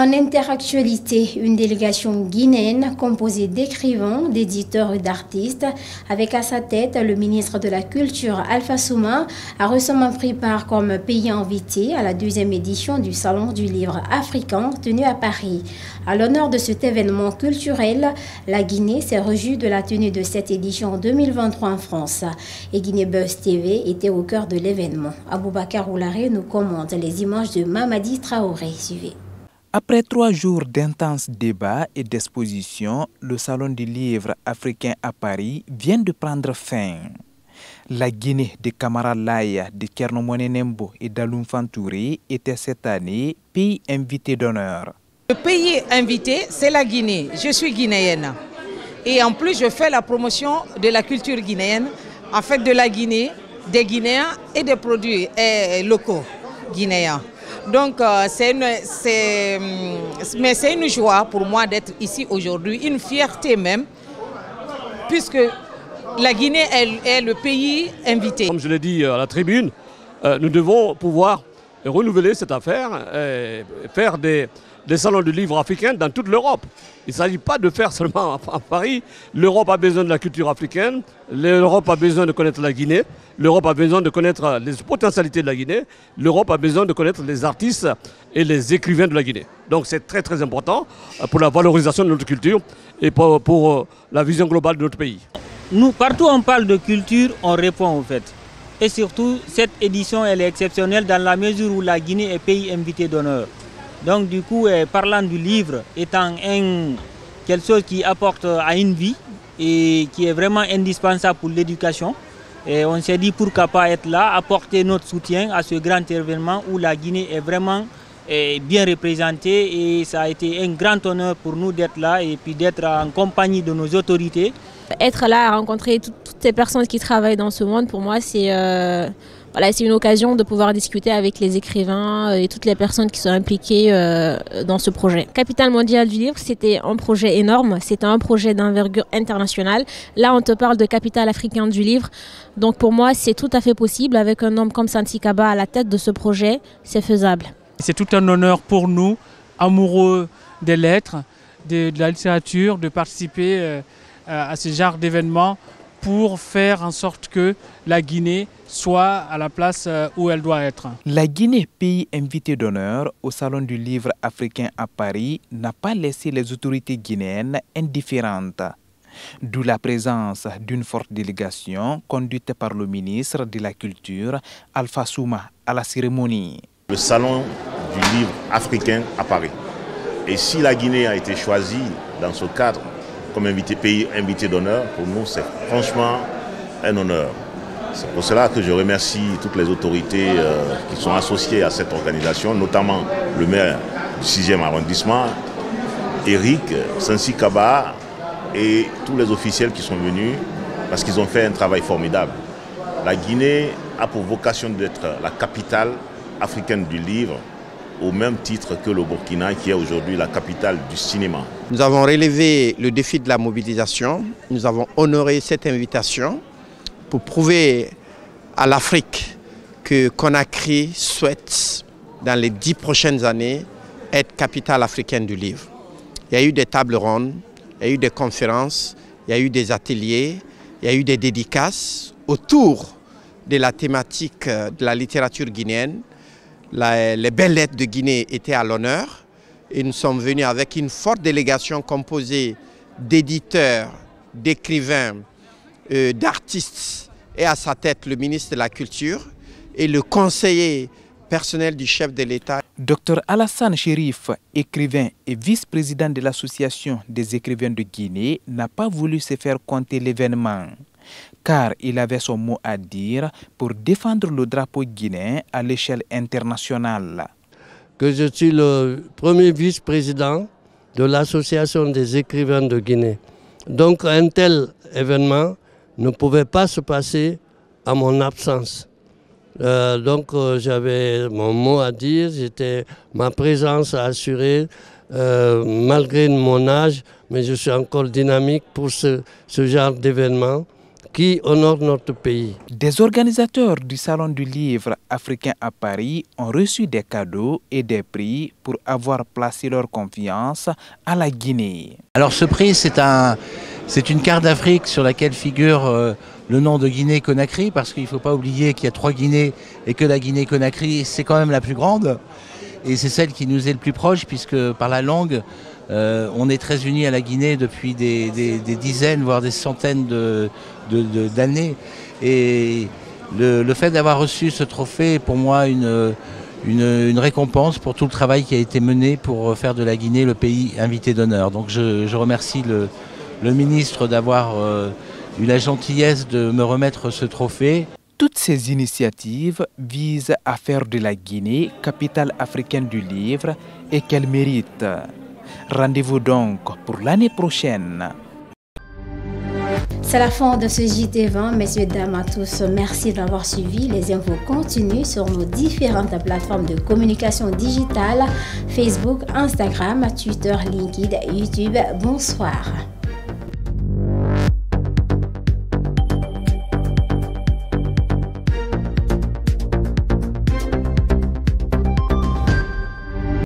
En interactualité, une délégation guinéenne composée d'écrivains, d'éditeurs et d'artistes, avec à sa tête le ministre de la Culture Alpha Souma, a récemment pris part comme pays invité à la 2e édition du Salon du Livre africain tenu à Paris. À l'honneur de cet événement culturel, la Guinée s'est réjouie de la tenue de cette édition 2023 en France. Et Guinée Buzz TV était au cœur de l'événement. Aboubakar Oulare nous commente les images de Mamadi Traoré. Suivez. Après 3 jours d'intenses débats et d'expositions, le Salon du Livre africain à Paris vient de prendre fin. La Guinée de Camara Laya, de Kernomone Nembo et d'Aloum Fantouré était cette année pays invité d'honneur. Le pays invité, c'est la Guinée. Je suis guinéenne. Et en plus, je fais la promotion de la culture guinéenne, en fait de la Guinée, des Guinéens et des produits locaux guinéens. Donc c'est une joie pour moi d'être ici aujourd'hui, une fierté même, puisque la Guinée est le pays invité. Comme je l'ai dit à la tribune, nous devons pouvoir renouveler cette affaire et faire des salons de livres africains dans toute l'Europe. Il ne s'agit pas de faire seulement à Paris. L'Europe a besoin de la culture africaine, l'Europe a besoin de connaître la Guinée, l'Europe a besoin de connaître les potentialités de la Guinée, l'Europe a besoin de connaître les artistes et les écrivains de la Guinée. Donc c'est très très important pour la valorisation de notre culture et pour la vision globale de notre pays. Nous, partout où on parle de culture, on répond en fait. Et surtout, cette édition elle est exceptionnelle dans la mesure où la Guinée est pays invité d'honneur. Donc du coup, parlant du livre étant quelque chose qui apporte à une vie et qui est vraiment indispensable pour l'éducation, on s'est dit pourquoi pas être là, apporter notre soutien à ce grand événement où la Guinée est vraiment bien représentée, et ça a été un grand honneur pour nous d'être là et puis d'être en compagnie de nos autorités. Être là à rencontrer toutes ces personnes qui travaillent dans ce monde, pour moi c'est une occasion de pouvoir discuter avec les écrivains et toutes les personnes qui sont impliquées dans ce projet. Capitale mondiale du livre, c'était un projet énorme, c'était un projet d'envergure internationale. Là, on te parle de capitale africaine du livre. Donc pour moi, c'est tout à fait possible. Avec un homme comme Santi Kaba à la tête de ce projet, c'est faisable. C'est tout un honneur pour nous, amoureux des lettres, de la littérature, de participer à ce genre d'événements pour faire en sorte que la Guinée soit à la place où elle doit être. La Guinée, pays invité d'honneur au Salon du Livre africain à Paris, n'a pas laissé les autorités guinéennes indifférentes. D'où la présence d'une forte délégation conduite par le ministre de la Culture, Alpha Souma, à la cérémonie. Le Salon du Livre africain à Paris. Et si la Guinée a été choisie dans ce cadre comme pays invité d'honneur, pour nous c'est franchement un honneur. C'est pour cela que je remercie toutes les autorités qui sont associées à cette organisation, notamment le maire du 6e arrondissement, Eric, Sansi Kaba et tous les officiels qui sont venus parce qu'ils ont fait un travail formidable. La Guinée a pour vocation d'être la capitale africaine du livre, au même titre que le Burkina, qui est aujourd'hui la capitale du cinéma. Nous avons relevé le défi de la mobilisation. Nous avons honoré cette invitation pour prouver à l'Afrique que Conakry souhaite, dans les 10 prochaines années, être capitale africaine du livre. Il y a eu des tables rondes, il y a eu des conférences, il y a eu des ateliers, il y a eu des dédicaces autour de la thématique de la littérature guinéenne. Les belles lettres de Guinée étaient à l'honneur et nous sommes venus avec une forte délégation composée d'éditeurs, d'écrivains, d'artistes et à sa tête le ministre de la Culture et le conseiller personnel du chef de l'État. Dr Alassane Chérif, écrivain et vice-président de l'Association des écrivains de Guinée, n'a pas voulu se faire compter l'événement, car il avait son mot à dire pour défendre le drapeau guinéen à l'échelle internationale. Que je suis le premier vice-président de l'Association des écrivains de Guinée. Donc un tel événement ne pouvait pas se passer à mon absence. J'avais mon mot à dire, ma présence à assurer, malgré mon âge, mais je suis encore dynamique pour ce genre d'événement qui honorent notre pays. Des organisateurs du Salon du Livre africain à Paris ont reçu des cadeaux et des prix pour avoir placé leur confiance à la Guinée. Alors ce prix, c'est une carte d'Afrique sur laquelle figure le nom de Guinée-Conakry, parce qu'il ne faut pas oublier qu'il y a 3 Guinées et que la Guinée-Conakry, c'est quand même la plus grande. Et c'est celle qui nous est le plus proche, puisque par la langue, on est très unis à la Guinée depuis des dizaines, voire des centaines d'années. Et le fait d'avoir reçu ce trophée est pour moi une récompense pour tout le travail qui a été mené pour faire de la Guinée le pays invité d'honneur. Donc je remercie le ministre d'avoir eu la gentillesse de me remettre ce trophée. Toutes ces initiatives visent à faire de la Guinée capitale africaine du livre et qu'elle mérite. Rendez-vous donc pour l'année prochaine. C'est la fin de ce JT20. Messieurs, dames à tous, merci d'avoir suivi. Les infos continuent sur nos différentes plateformes de communication digitale, Facebook, Instagram, Twitter, LinkedIn, YouTube. Bonsoir.